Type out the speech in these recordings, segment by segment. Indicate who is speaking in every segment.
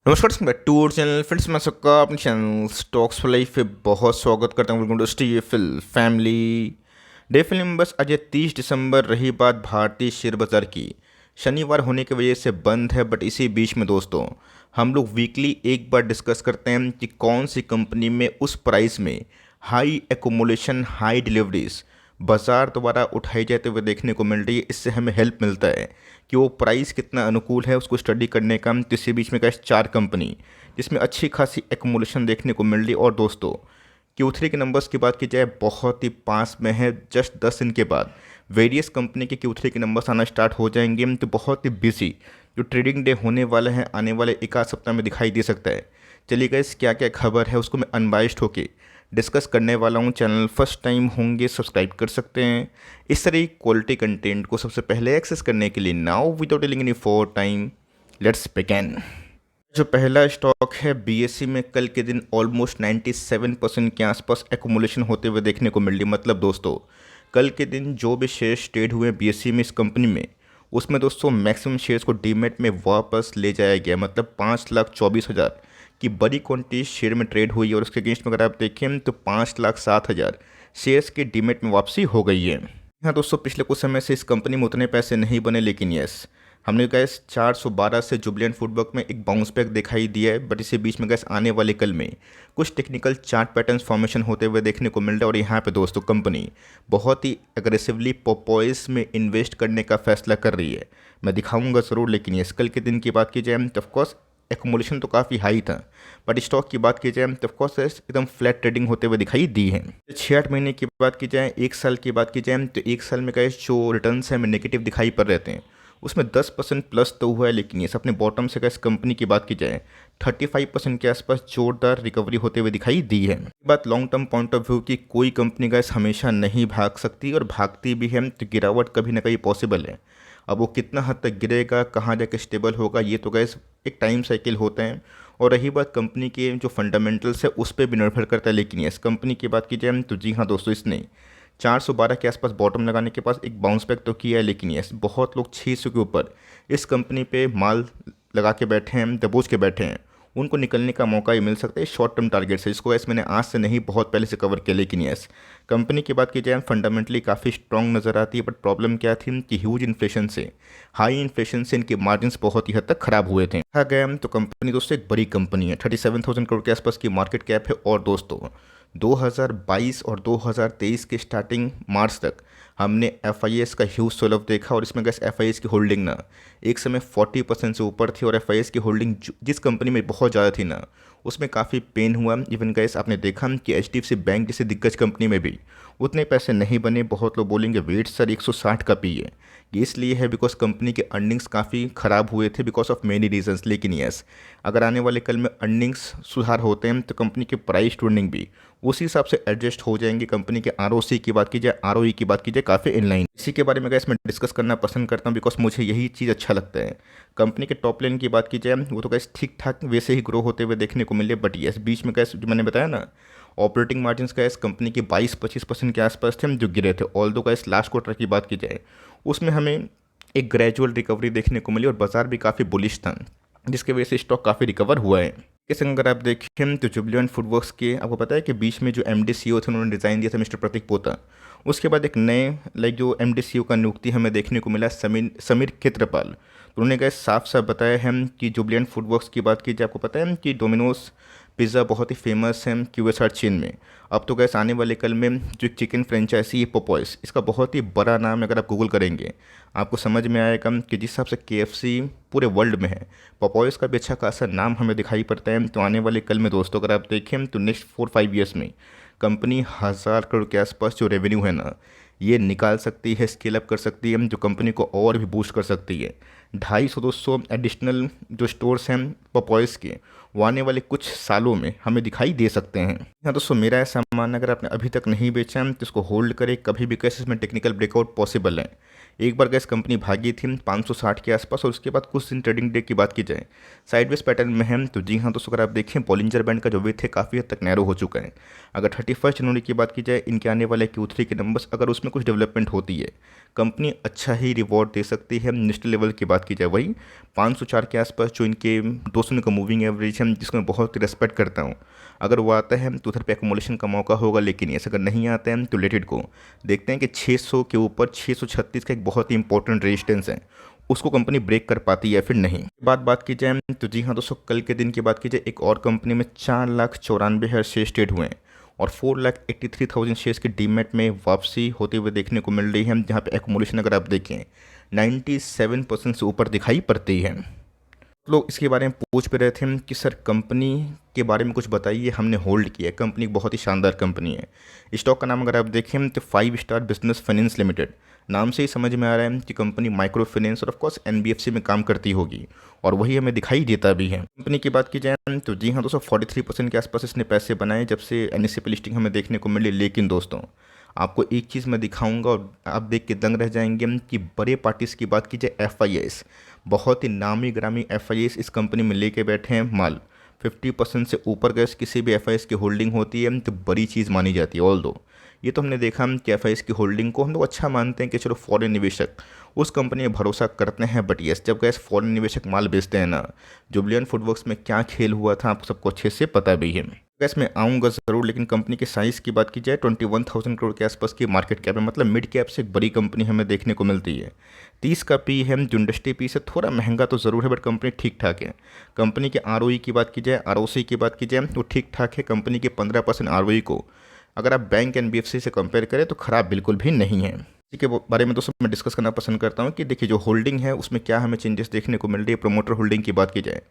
Speaker 1: नमस्कार back to our channel friends. मैं सबका अपने चैनल स्टॉक्स फॉर लाइफ पे बहुत स्वागत करता हूँ। वेलकम टू स्टीफिल फैमिली। डे फिल्म में बस आज 30 दिसंबर रही बात भारतीय शेयर बाजार की। शनिवार होने की वजह से बंद है, बट इसी बीच में दोस्तों हम लोग वीकली एक बार डिस्कस करते हैं कि कौन सी कंपनी में उस प्राइस में हाई एकोमोलेशन हाई डिलीवरीज बाजार द्वारा उठाए जाते हुए देखने को मिल रही है। इससे हमें हेल्प मिलता है कि वो प्राइस कितना अनुकूल है उसको स्टडी करने का। तो इसी बीच में कैसे 4 कंपनी जिसमें अच्छी खासी एकोमोलेशन देखने को मिल रही। और दोस्तों Q3 के नंबर्स की बात की जाए बहुत ही पास में है। जस्ट 10 दिन के बाद वेरियस कंपनी के Q3 के नंबर्स आना स्टार्ट हो जाएंगे। तो बहुत ही बिजी जो ट्रेडिंग डे होने वाला है आने वाले एक आध सप्ताह में दिखाई दे सकता है। चलिए गाइस, क्या क्या खबर है उसको मैं अनबाइस्ड होके डिस्कस करने वाला हूँ। चैनल फर्स्ट टाइम होंगे सब्सक्राइब कर सकते हैं इस तरह क्वालिटी कंटेंट को सबसे पहले एक्सेस करने के लिए। Now without telling any for time let's begin. जो पहला स्टॉक है बीएससी में कल के दिन ऑलमोस्ट 97% के आसपास एकुमुलेशन होते हुए देखने को मिल रही। मतलब दोस्तों कल के दिन जो भी शेयर्स ट्रेड हुए बीएससी में इस कंपनी में, उसमें दोस्तों मैक्सिमम शेयर्स को डीमेट में वापस ले जाया गया। मतलब 5,24,000 की बड़ी क्वांटिटी शेयर में ट्रेड हुई। और उसके अगेंस्ट में अगर आप देखें तो 5,07,000 शेयर्स की डीमेट में वापसी हो गई है। हाँ दोस्तों, पिछले कुछ समय से इस कंपनी में उतने पैसे नहीं बने, लेकिन यस हमने गैस 412 से जुबलियंट फूडवर्क में एक बाउंस बैक दिखाई दिया है। बट इसी बीच में गैस आने वाले कल में कुछ टेक्निकल चार्ट पैटर्न्स फॉर्मेशन होते हुए देखने को मिल रहा है। और यहाँ पे दोस्तों कंपनी बहुत ही एग्रेसिवली पोपोइस में इन्वेस्ट करने का फैसला कर रही है। मैं दिखाऊंगा ज़रूर, लेकिन ये कल के दिन की बात की जाए तो ऑफकोर्स एकोमोलेशन तो काफ़ी हाई था। बट स्टॉक की बात की जाए तो ऑफकोर्स एकदम फ्लैट ट्रेडिंग होते हुए दिखाई दी है। 6-8 महीने की बात की जाए, एक साल की बात की जाए तो एक साल में गैस जो रिटर्न्स हैं हमें नेगेटिव दिखाई पड़ रहे थे, उसमें 10% प्लस तो हुआ है। लेकिन ये अपने बॉटम से गैस कंपनी की बात की जाए 35% के आसपास जोरदार रिकवरी होते हुए दिखाई दी है। बात long term point of view की, कोई कंपनी गैस हमेशा नहीं भाग सकती, और भागती भी है तो गिरावट कभी ना कहीं पॉसिबल है। अब वो कितना हद तक गिरेगा, कहाँ जाके स्टेबल होगा, ये तो गैस एक टाइम साइकिल होता है। और रही बात कंपनी के जो फंडामेंटल्स है उस पर भी निर्भर करता है। लेकिन इस कंपनी की बात की जाए तो जी हाँ दोस्तों, इसने 412 के आसपास बॉटम लगाने के पास एक बाउंस बैक तो किया है। लेकिन यस बहुत लोग 600 के ऊपर इस कंपनी पे माल लगा के बैठे हैं, दबोच के बैठे हैं। उनको निकलने का मौका ही मिल सकता है शॉर्ट टर्म टारगेट से। इसको मैंने आज से नहीं बहुत पहले से कवर किया। लेकिन यस कंपनी की बात की जाए फंडामेंटली काफ़ी स्ट्रॉन्ग नज़र आती है। बट प्रॉब्लम क्या थी कि ह्यूज इन्फ्लेशन से, हाई इन्फ्लेशन से इनके मार्जिन बहुत ही हद तक खराब हुए थे। कहा गया तो कंपनी दोस्तों एक बड़ी कंपनी है, 37,000 करोड़ के आसपास की मार्केट कैप है। और दोस्तों 2022 और 2023 के स्टार्टिंग मार्च तक हमने एफ का ह्यूज सेल ऑफ देखा। और इसमें गैस एफ की होल्डिंग ना एक समय 40% से ऊपर थी। और एफ की होल्डिंग जिस कंपनी में बहुत ज़्यादा थी ना, उसमें काफ़ी पेन हुआ। इवन गैस आपने देखा कि एचडीएफसी बैंक जैसे दिग्गज कंपनी में भी उतने पैसे नहीं बने। बहुत लोग बोलेंगे वेट सर 160 का पी है, ये इसलिए है बिकॉज कंपनी के अर्निंग्स काफ़ी ख़राब हुए थे बिकॉज ऑफ मेनी रीजंस। लेकिन यस अगर आने वाले कल में अर्निंग्स सुधार होते हैं तो कंपनी के प्राइस टू अर्निंग भी उसी हिसाब से एडजस्ट हो जाएंगे। कंपनी के आरओसी की बात की जाए, आरओई की बात की जाए, काफ़ी इनलाइन। इसी के बारे में गैस मैं डिस्कस करना पसंद करता हूँ बिकॉज मुझे यही चीज़ अच्छा लगता है। कंपनी के टॉप लाइन की बात की जाए वो तो गैस ठीक ठाक वैसे ही ग्रो होते हुए देखने को मिले। बट यस बीच में गैस जो मैंने बताया ना, ऑपरेटिंग मार्जिन का इस कंपनी के 22-25% के आसपास थे जो गिरे थे। ऑल दो गैस लास्ट क्वार्टर की बात की जाए उसमें हमें एक ग्रेजुअल रिकवरी देखने को मिली और बाजार भी काफ़ी बुलिश था, जिसकी वजह से स्टॉक काफ़ी रिकवर हुआ है। इस अगर आप देखें तो जुबलियंट फूडवर्क्स के आपको पता है कि बीच में जो एमडी सीईओ थे उन्होंने डिज़ाइन दिया था मिस्टर प्रतीक पोता। उसके बाद एक नए जो एमडी सीईओ का नियुक्ति हमें देखने को मिला समीर खेत्रपाल। तो उन्होंने कहा साफ साफ बताया है कि जुबलियंट फूडवर्क्स की बात की जाए, आपको पता है कि डोमिनोज पिज़्ज़ा बहुत ही फेमस है क्यूएसआर चेन में। अब तो गैस आने वाले कल में जो चिकन फ्रेंचाइजी है पोपॉइस, इसका बहुत ही बड़ा नाम अगर आप गूगल करेंगे आपको समझ में आएगा कि जिस हिसाब से केएफसी पूरे वर्ल्ड में है, पोपॉइस का भी अच्छा खासा नाम हमें दिखाई पड़ता है। तो आने वाले कल में दोस्तों अगर आप देखें तो नेक्स्ट 4-5 ईयर्स में कंपनी 1,000 करोड़ के आसपास जो रेवेन्यू है ना, ये निकाल सकती है, स्केल अप कर सकती है, जो कंपनी को और भी बूस्ट कर सकती है। 250-200 एडिशनल जो स्टोर्स हैं पॉपॉइस के वो आने वाले कुछ सालों में हमें दिखाई दे सकते हैं। हाँ दोस्तों, मेरा ऐसा मानना अगर आपने अभी तक नहीं बेचा है तो इसको होल्ड करें, कभी भी कैसे इसमें टेक्निकल ब्रेकआउट पॉसिबल है। एक बार गैस कंपनी भागी थी 560 के आसपास, और उसके बाद कुछ दिन ट्रेडिंग डे की बात की जाए साइडवेज पैटर्न में है। तो जी हाँ दोस्तों, अगर आप देखें बॉलिंजर बैंड का जो वेट है काफ़ी हद तक नैरो हो चुका है। अगर 31 जनवरी की बात की जाए, इनके आने वाले Q3 के नंबर्स अगर उसमें कुछ डेवलपमेंट होती है, कंपनी अच्छा ही रिवॉर्ड दे सकती है। नेक्स्ट लेवल की बात की जाए वही 504 के आसपास जो इनके 200 का मूविंग एवरेज है, जिसको मैं बहुत ही रेस्पेक्ट करता हूँ, अगर वो आता है तो उधर पे एकोमोडेशन का मौका होगा। लेकिन ऐसा अगर नहीं आता है तो लेट इट गो। देखते हैं कि 600 के ऊपर 636 का एक बहुत ही इंपॉर्टेंट रेजिस्टेंस है, उसको कंपनी ब्रेक कर पाती है या फिर नहीं। बात की जाए तो जी हाँ दोस्तों, कल के दिन की बात की जाए, एक और कंपनी में 4,94,000 शेयर ट्रेड हुए हैं और 4,83,000 शेयर्स की डीमेट में वापसी होते हुए देखने को मिल रही है, जहाँ पे एकोमोडेशन अगर आप देखें 97% से ऊपर दिखाई पड़ती है। लोग इसके बारे में पूछ भी रहे थे कि सर कंपनी के बारे में कुछ बताइए, हमने होल्ड किया है। कंपनी बहुत ही शानदार कंपनी है। स्टॉक का नाम अगर आप देखें तो 5 स्टार बिजनेस फाइनेंस लिमिटेड, नाम से ही समझ में आ रहा है कि कंपनी माइक्रो फाइनेंस और ऑफकोर्स NBFC में काम करती होगी, और वही हमें दिखाई देता भी है। कंपनी की बात की जाए तो जी हाँ दोस्तों, 43% के आसपास इसने पैसे बनाए जब से NSE पे लिस्टिंग हमें देखने को मिली। लेकिन दोस्तों आपको एक चीज़ मैं दिखाऊंगा और आप देख के दंग रह जाएंगे कि बड़े पार्टीज की बात की जाए FIS, बहुत ही नामी ग्रामी FIS इस कंपनी में लेके बैठे हैं माल। 50% से ऊपर गैस किसी भी FIS की होल्डिंग होती है तो बड़ी चीज़ मानी जाती है। ऑल दो ये तो हमने देखा कि FIS की होल्डिंग को हम लोग अच्छा मानते हैं कि चलो फॉरेन निवेशक उस कंपनी में भरोसा करते हैं, बट यस जब गैस फॉरेन निवेशक माल बेचते हैं ना, जुबिलियंट फूडवर्क्स में क्या खेल हुआ था आप सबको अच्छे से पता भी है। गैस मैं आऊँगा ज़रूर, लेकिन कंपनी के साइज़ की बात की जाए 21,000 करोड़ के आसपास की मार्केट कैप है, मतलब मिड कैप से एक बड़ी कंपनी हमें देखने को मिलती है। 30 का पी है, जो इंडस्ट्री पी से थोड़ा महंगा तो ज़रूर है, बट कंपनी ठीक ठाक है। कंपनी के ROE की बात की जाए, ROC की बात की जाए तो ठीक ठाक है। कंपनी के 15% ROE को अगर आप बैंक NBFC से कंपेयर करें तो ख़राब बिल्कुल भी नहीं है। इसी के बारे में दोस्तों मैं डिस्कस करना पसंद करता हूँ कि देखिए जो होल्डिंग है उसमें क्या हमें चेंजेस देखने को मिल रही है। प्रमोटर होल्डिंग की बात की जाए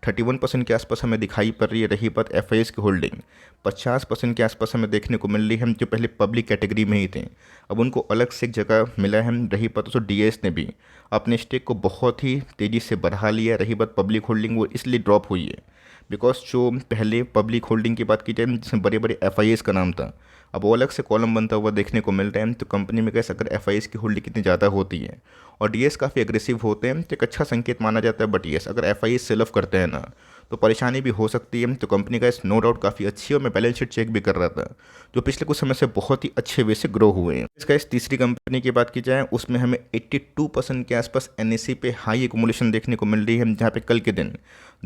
Speaker 1: 31% के आसपास हमें दिखाई पड़ रही है। रही बात FIS की होल्डिंग 50% के आसपास हमें देखने को मिल रही है, जो पहले पब्लिक कैटेगरी में ही थे, अब उनको अलग से एक जगह मिला है। रही बात दोस्तों DIS ने भी अपने स्टेक को बहुत ही तेज़ी से बढ़ा लिया। रही बात पब्लिक होल्डिंग, वो इसलिए ड्रॉप हुई है बिकॉज जो पहले पब्लिक होल्डिंग की बात की जाए जिसमें बड़े बड़े FIS का नाम था, अब वो अलग से कॉलम बनता हुआ देखने को मिल रहा है। तो कंपनी में कैसे अगर FIS की होल्डिंग कितनी ज़्यादा होती है और DS काफ़ी एग्रेसिव होते हैं तो एक अच्छा संकेत माना जाता है। बट यस अगर FIS सेल ऑफ करते हैं ना तो परेशानी भी हो सकती है। तो कंपनी का इस नो डाउट काफ़ी अच्छी है, और मैं बैलेंस शीट चेक भी कर रहा था जो पिछले कुछ समय से बहुत ही अच्छे वे से ग्रो हुए हैं। इसका इस तीसरी कंपनी की बात की जाए उसमें हमें 82% के आसपास NSE पे हाई एक्यूमुलेशन देखने को मिल रही है, जहाँ पे कल के दिन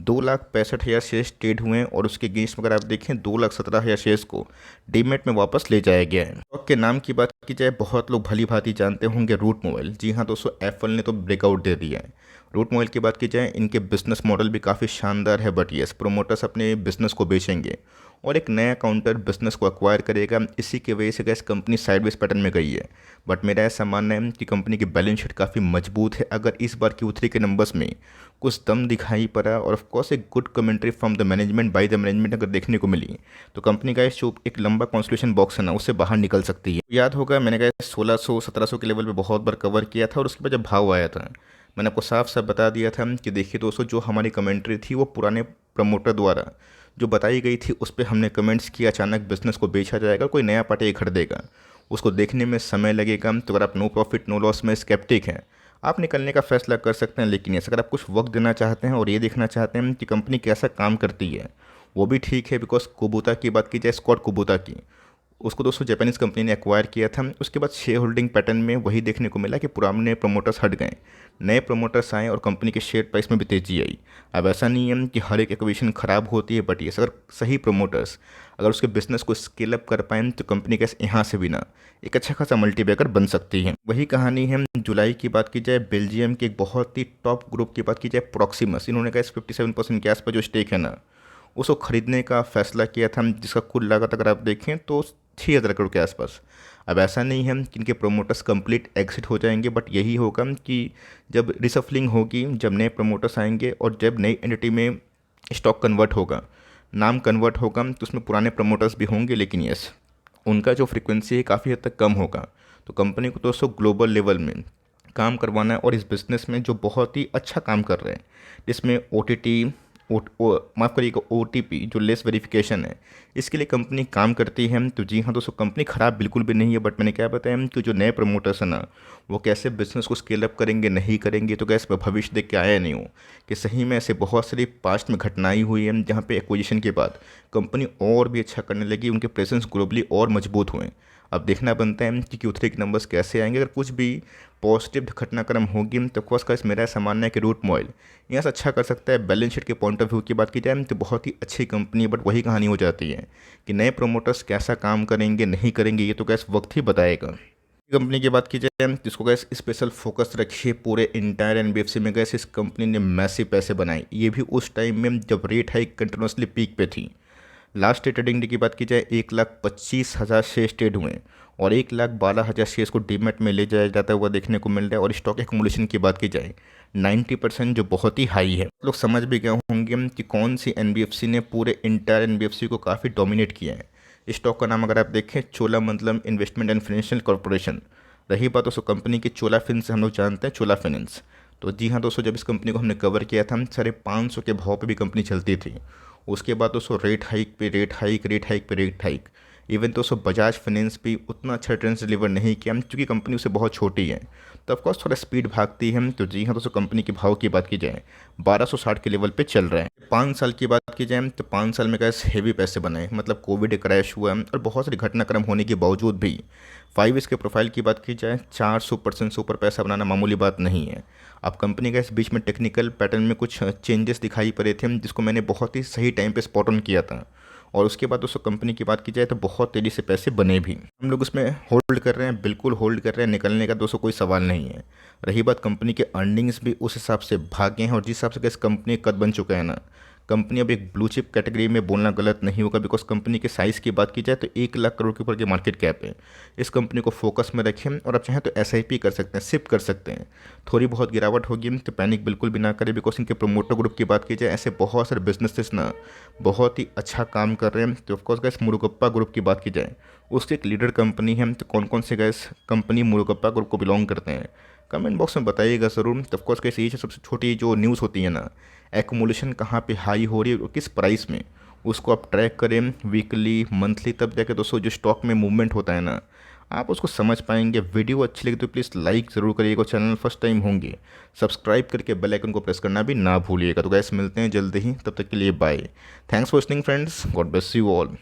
Speaker 1: 2,65,000 शेयर्स ट्रेड हुए हैं, और उसके अगेंस्ट अगर आप देखें 2,17,000 शेयर्स को डीमेट में वापस ले जाया गया है। स्टॉक के नाम की बात की जाए बहुत लोग भली भांति जानते होंगे, रूट मोबाइल। जी हाँ दोस्तों, एप्पल ने तो ब्रेकआउट दे दिया है। रूट मोबाइल की बात की जाए इनके बिजनेस मॉडल भी काफ़ी शानदार है, बट यस प्रोमोटर्स अपने बिजनेस को बेचेंगे और एक नया काउंटर बिजनेस को एक्वायर करेगा। इसी की वजह से गैस कंपनी साइडवेज पैटर्न में गई है। बट मेरा ऐसा मानना है कि कंपनी की बैलेंस शीट काफ़ी मजबूत है। अगर इस बार Q3 के नंबर्स में कुछ दम दिखाई पड़ा और ऑफकोर्स एक good commentary from the management by the management अगर देखने को मिली, तो कंपनी का इस जो एक लंबा कॉन्सोलिडेशन बॉक्स है ना उससे बाहर निकल सकती है। याद होगा मैंने कहा 1600-1700 के लेवल पे बहुत बार कवर किया था, और उसके बाद जब भाव आया था मैंने आपको साफ साफ बता दिया था कि देखिए दोस्तों, जो हमारी कमेंट्री थी वो पुराने प्रमोटर द्वारा जो बताई गई थी उस पर हमने कमेंट्स किया अचानक बिजनेस को बेचा जाएगा, कोई नया पार्टी खरीदेगा, उसको देखने में समय लगेगा। तो अगर आप नो प्रॉफिट नो लॉस में स्केप्टिक हैं, आप निकलने का फैसला कर सकते हैं। लेकिन अगर आप कुछ वक्त देना चाहते हैं और ये देखना चाहते हैं कि कंपनी कैसा काम करती है, वो भी ठीक है। बिकॉज कुबूता की बात की जाए, स्कॉट कुबूता की, उसको दोस्तों जापानीज़ कंपनी ने एक्वायर किया था। उसके बाद शेयर होल्डिंग पैटर्न में वही देखने को मिला कि पुराने प्रमोटर्स हट गए, नए प्रमोटर्स आए और कंपनी के शेयर प्राइस में भी तेज़ी आई। अब ऐसा नहीं है कि हर एक एक्विजिशन खराब होती है, बट ये अगर सही प्रमोटर्स अगर उसके बिजनेस को स्केल अप कर पाएँ तो कंपनी का यहाँ से भी ना एक अच्छा खासा मल्टीबैगर बन सकती है। वही कहानी है जुलाई की बात की जाए, बेल्जियम के एक बहुत ही टॉप ग्रुप की बात की जाए प्रॉक्सिमस, इन्होंने कहा 57% के आसपास जो स्टेक है ना उसको खरीदने का फैसला किया था, जिसका कुल लागत अगर आप देखें तो 6,000 करोड़ के आसपास। अब ऐसा नहीं है कि इनके प्रोमोटर्स कंप्लीट एग्जिट हो जाएंगे, बट यही होगा कि जब रिसफलिंग होगी, जब नए प्रोमोटर्स आएंगे और जब नई एंटिटी में स्टॉक कन्वर्ट होगा, नाम कन्वर्ट होगा, तो उसमें पुराने प्रमोटर्स भी होंगे। लेकिन यस उनका जो फ्रिक्वेंसी है काफ़ी हद तक कम होगा। तो कंपनी को दोस्तों ग्लोबल लेवल में काम करवाना है, और इस बिज़नेस में जो बहुत ही अच्छा काम कर रहे हैं जिसमें OTT माफ़ करिएगा OTP जो लेस वेरिफिकेशन है, इसके लिए कंपनी काम करती है। तो जी हाँ दोस्तों, कंपनी ख़राब बिल्कुल भी नहीं है, बट मैंने क्या बताया कि जो नए प्रमोटर्स हैं ना, वो कैसे बिजनेस को स्केल अप करेंगे नहीं करेंगे, तो कैसे भविष्य देख के आया नहीं हो कि सही में ऐसे बहुत सारी पास्ट में घटनाएं हुई हैं जहाँ पे एक्विजिशन के बाद कंपनी और भी अच्छा करने लगी, उनके प्रेजेंस ग्लोबली और मजबूत हुए। अब देखना बनता है कि Q3 के नंबर्स कैसे आएंगे। अगर कुछ भी पॉजिटिव घटनाक्रम होगी तो ऑफकोर्स का मेरा ऐसा मानना है कि रूट मोबाइल यहाँ से अच्छा कर सकता है। बैलेंस शीट के पॉइंट ऑफ व्यू की बात की जाए तो बहुत ही अच्छी कंपनी है, बट वही कहानी हो जाती है कि नए प्रोमोटर्स कैसा काम करेंगे नहीं करेंगे, ये तो कैसे वक्त ही बताएगा। कंपनी की बात की जाए जिसको गैस स्पेशल फोकस रखिए पूरे इंटायर NBFC में, गैस इस कंपनी ने मैसिव पैसे बनाए, ये भी उस टाइम में जब रेट हाइक कंटिन्यूसली पीक पे थी। लास्ट ट्रेडिंग डे की बात की जाए 1,25,000 शेयर ट्रेड हुए और 1,12,000 शेयर्स को डीमैट में ले जाया जाता हुआ देखने को मिल रहा है। और स्टॉक एक्मुमुलेशन की बात की जाए 90% जो बहुत ही हाई है। लोग समझ भी गए होंगे कि कौन सी NBFC ने पूरे इंटायर NBFC को काफ़ी डोमिनेट किया है। स्टॉक का नाम अगर आप देखें, Cholamandalam investment and financial corporation. रही बात दोस्तों कंपनी की चोला फिनेंस, हम लोग जानते हैं चोला फाइनेंस। तो जी हाँ दोस्तों, जब इस कंपनी को हमने कवर किया था 550 के भाव पे भी कंपनी चलती थी। उसके बाद दोस्तों रेट हाइक पे रेट हाइक, रेट हाइक पे रेट हाइक। इवन दोस्तों बजाज फाइनेंस भी उतना अच्छा रिटर्न डिलीवर नहीं किया क्योंकि कंपनी उससे बहुत छोटी है, तो ऑफकोर्स थोड़ा स्पीड भागती है। तो जी हाँ दोस्तों, कंपनी के भाव की बात की जाए 1260 के लेवल पे चल रहा है। 5 साल की बात की जाए तो 5 साल में कैसे हेवी पैसे बनाए, मतलब कोविड क्रैश हुआ और बहुत सारे घटनाक्रम होने के बावजूद भी 5 के प्रोफाइल की बात की जाए 400% से ऊपर पैसा बनाना मामूली बात नहीं है। अब कंपनी का इस बीच में टेक्निकल पैटर्न में कुछ चेंजेस दिखाई पड़े थे जिसको मैंने बहुत ही सही टाइम पे स्पॉट ऑन किया था, और उसके बाद दोस्तों कंपनी की बात की जाए तो बहुत तेज़ी से पैसे बने भी। हम लोग उसमें होल्ड कर रहे हैं, बिल्कुल होल्ड कर रहे हैं, निकलने का दोस्तों कोई सवाल नहीं है। रही बात कंपनी के अर्निंग्स भी उस हिसाब से भागे हैं, और जिस हिसाब से इस कंपनी कद बन चुका है ना, कंपनी अब एक ब्लू चिप कैटेगरी में बोलना गलत नहीं होगा, बिकॉज कंपनी के साइज़ की बात की जाए तो 1 लाख करोड़ के ऊपर की मार्केट कैप है। इस कंपनी को फोकस में रखें और आप चाहें तो SIP कर सकते हैं, सिप कर सकते हैं। थोड़ी बहुत गिरावट होगी तो पैनिक बिल्कुल भी ना करें, बिकॉज इनके प्रोमोटर ग्रुप की बात की जाए ऐसे बहुत सारे बिजनेसेस ना बहुत ही अच्छा काम कर रहे हैं। तो ऑफकोर्स गैस मुरुगप्पा ग्रुप की बात की जाए उसकी एक लीडर कंपनी है। तो कौन कौन से गैस कंपनी मुरुगप्पा ग्रुप को बिलोंग करते हैं कमेंट बॉक्स में बताइएगा ज़रूर। तो ऑफकोर्स कैसे ये सबसे छोटी जो न्यूज़ होती है ना, एक्मुलेशन कहाँ पे हाई हो रही है और किस प्राइस में, उसको आप ट्रैक करें वीकली मंथली, तब जाके दोस्तों जो स्टॉक में मूवमेंट होता है ना, आप उसको समझ पाएंगे। वीडियो अच्छी लगी तो प्लीज़ लाइक ज़रूर करिएगा, चैनल फर्स्ट टाइम होंगे सब्सक्राइब करके बेल आइकन को प्रेस करना भी ना भूलिएगा। तो गैस मिलते हैं जल्दी ही, तब तक के लिए bye. Thanks for listening friends, God bless you all.